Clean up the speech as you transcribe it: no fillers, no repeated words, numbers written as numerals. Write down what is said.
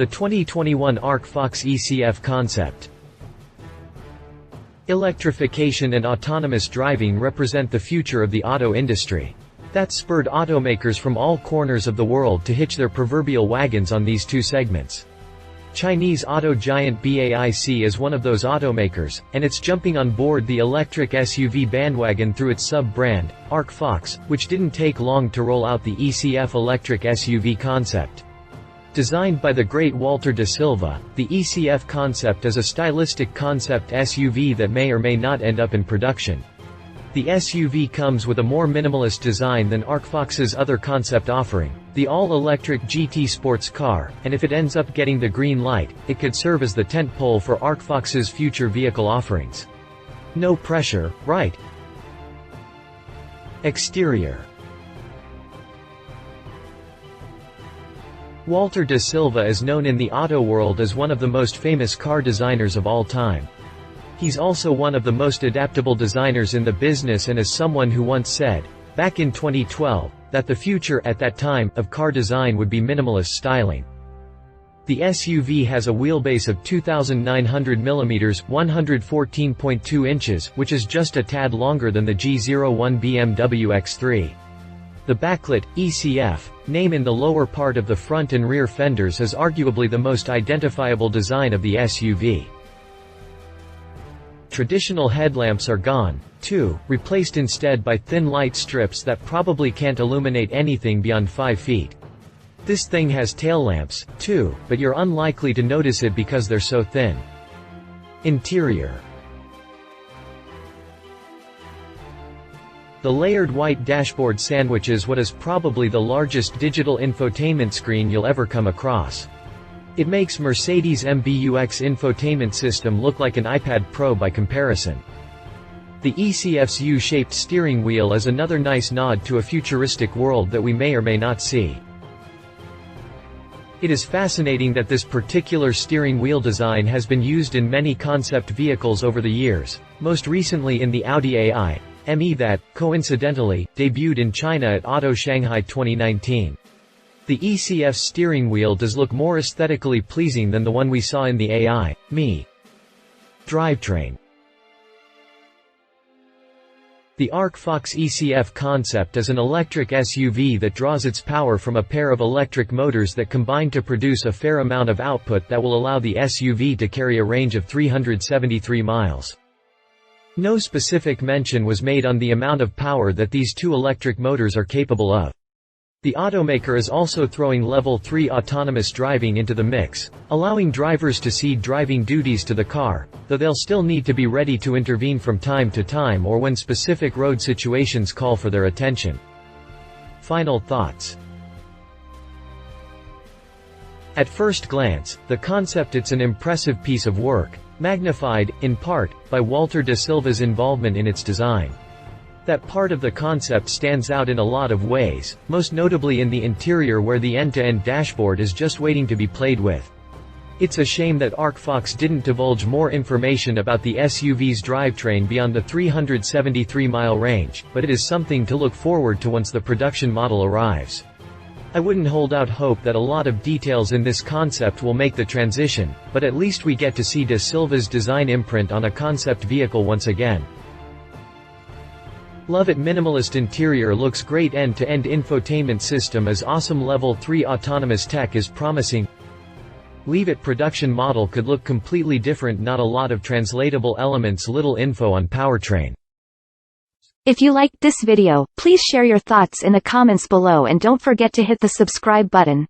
The 2021 ArcFox ECF Concept. Electrification and autonomous driving represent the future of the auto industry. That spurred automakers from all corners of the world to hitch their proverbial wagons on these two segments. Chinese auto giant BAIC is one of those automakers, and it's jumping on board the electric SUV bandwagon through its sub-brand, ArcFox, which didn't take long to roll out the ECF electric SUV concept. Designed by the great Walter de Silva, the ECF Concept is a stylistic concept SUV that may or may not end up in production. The SUV comes with a more minimalist design than ArcFox's other concept offering, the all-electric GT sports car, and if it ends up getting the green light, it could serve as the tentpole for ArcFox's future vehicle offerings. No pressure, right? Exterior. Walter de Silva is known in the auto world as one of the most famous car designers of all time. He's also one of the most adaptable designers in the business and is someone who once said, back in 2012, that the future, at that time, of car design would be minimalist styling. The SUV has a wheelbase of 2,900 mm, 114.2 inches, which is just a tad longer than the G01 BMW X3. The backlit, ECF, name in the lower part of the front and rear fenders is arguably the most identifiable design of the SUV. Traditional headlamps are gone, too, replaced instead by thin light strips that probably can't illuminate anything beyond 5 feet. This thing has tail lamps, too, but you're unlikely to notice it because they're so thin. Interior. The layered white dashboard sandwiches what is probably the largest digital infotainment screen you'll ever come across. It makes Mercedes' MBUX infotainment system look like an iPad Pro by comparison. The ECF's U-shaped steering wheel is another nice nod to a futuristic world that we may or may not see. It is fascinating that this particular steering wheel design has been used in many concept vehicles over the years, most recently in the Audi AI ME that, coincidentally, debuted in China at Auto Shanghai 2019. The ECF's steering wheel does look more aesthetically pleasing than the one we saw in the AI ME. Drivetrain. The ArcFox ECF Concept is an electric SUV that draws its power from a pair of electric motors that combine to produce a fair amount of output that will allow the SUV to carry a range of 373 miles. No specific mention was made on the amount of power that these two electric motors are capable of. The automaker is also throwing Level 3 autonomous driving into the mix, allowing drivers to cede driving duties to the car, though they'll still need to be ready to intervene from time to time or when specific road situations call for their attention. Final thoughts. At first glance, the concept it's an impressive piece of work, magnified, in part, by Walter de Silva's involvement in its design. That part of the concept stands out in a lot of ways, most notably in the interior where the end-to-end dashboard is just waiting to be played with. It's a shame that ArcFox didn't divulge more information about the SUV's drivetrain beyond the 373-mile range, but it is something to look forward to once the production model arrives. I wouldn't hold out hope that a lot of details in this concept will make the transition, but at least we get to see de Silva's design imprint on a concept vehicle once again. Love it. Minimalist interior looks great. End-to-end infotainment system is awesome. Level 3 autonomous tech is promising. Leave it. Production model could look completely different. Not a lot of translatable elements. Little info on powertrain. If you liked this video, please share your thoughts in the comments below and don't forget to hit the subscribe button.